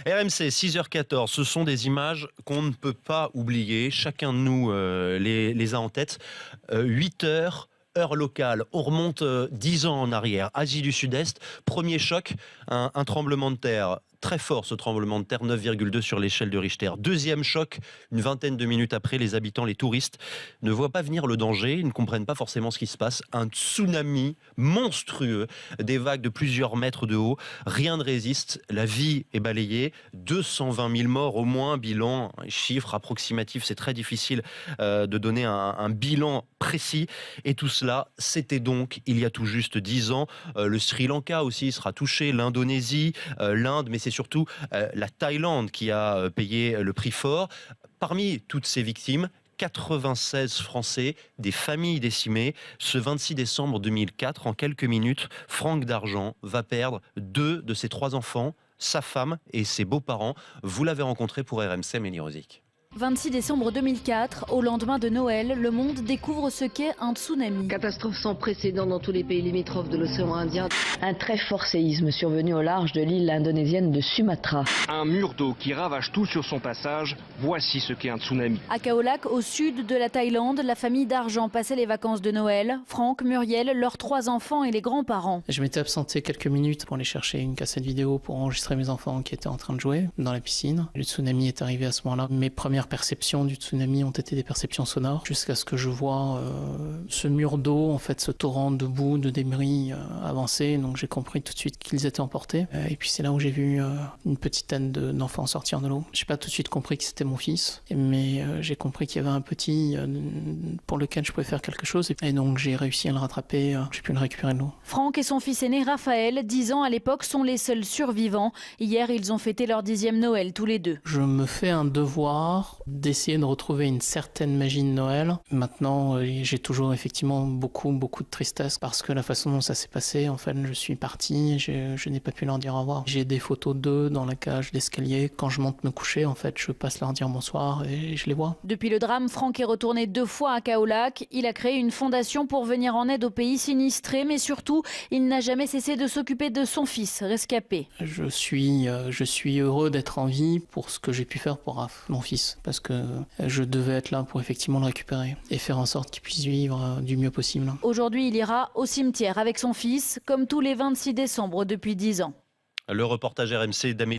RMC, 6h14, ce sont des images qu'on ne peut pas oublier. Chacun de nous les a en tête. 8h, heure locale. On remonte 10 ans en arrière. Asie du Sud-Est, premier choc, un tremblement de terre. Très fort ce tremblement de terre, 9,2 sur l'échelle de Richter. Deuxième choc, une vingtaine de minutes après, les habitants, les touristes ne voient pas venir le danger, ils ne comprennent pas forcément ce qui se passe. Un tsunami monstrueux, des vagues de plusieurs mètres de haut, rien ne résiste, la vie est balayée, 220 000 morts au moins, bilan, chiffre approximatif, c'est très difficile de donner un bilan précis. Et tout cela, c'était donc il y a tout juste 10 ans. Le Sri Lanka aussi sera touché, l'Indonésie, l'Inde, mais c'est surtout la Thaïlande qui a payé le prix fort. Parmi toutes ces victimes, 96 Français, des familles décimées. Ce 26 décembre 2004, en quelques minutes, Franck Dargent va perdre 2 de ses 3 enfants, sa femme et ses beaux-parents. Vous l'avez rencontré pour RMC, Mélie Rosic. 26 décembre 2004, au lendemain de Noël, le monde découvre ce qu'est un tsunami. Catastrophe sans précédent dans tous les pays limitrophes de l'océan Indien. Un très fort séisme survenu au large de l'île indonésienne de Sumatra. Un mur d'eau qui ravage tout sur son passage, voici ce qu'est un tsunami. À Khao Lak, au sud de la Thaïlande, la famille d'Argent passait les vacances de Noël. Franck, Muriel, leurs 3 enfants et les grands-parents. Je m'étais absenté quelques minutes pour aller chercher une cassette vidéo pour enregistrer mes enfants qui étaient en train de jouer dans la piscine. Le tsunami est arrivé à ce moment-là. Mes premières perceptions du tsunami ont été des perceptions sonores, jusqu'à ce que je vois ce mur d'eau, en fait, ce torrent de boue, de débris avancer. Donc j'ai compris tout de suite qu'ils étaient emportés. Et puis c'est là où j'ai vu une petite tête d'enfants sortir de l'eau. J'ai pas tout de suite compris que c'était mon fils, mais j'ai compris qu'il y avait un petit pour lequel je pouvais faire quelque chose. Et donc j'ai réussi à le rattraper, j'ai pu le récupérer de l'eau. Franck et son fils aîné Raphaël, 10 ans à l'époque, sont les seuls survivants. Hier, ils ont fêté leur 10e Noël tous les deux. Je me fais un devoir d'essayer de retrouver une certaine magie de Noël. Maintenant, j'ai toujours effectivement beaucoup de tristesse parce que la façon dont ça s'est passé, en fait, je suis parti, je n'ai pas pu leur dire au revoir. J'ai des photos d'eux dans la cage d'escalier. Quand je monte me coucher, en fait, je passe leur dire bonsoir et je les vois. Depuis le drame, Franck est retourné 2 fois à Khao Lak. Il a créé une fondation pour venir en aide aux pays sinistrés, mais surtout, il n'a jamais cessé de s'occuper de son fils rescapé. Je suis heureux d'être en vie pour ce que j'ai pu faire pour Raph, mon fils, parce que je devais être là pour effectivement le récupérer et faire en sorte qu'il puisse vivre du mieux possible. Aujourd'hui, il ira au cimetière avec son fils, comme tous les 26 décembre depuis 10 ans. Le reportage RMC d'Amélie.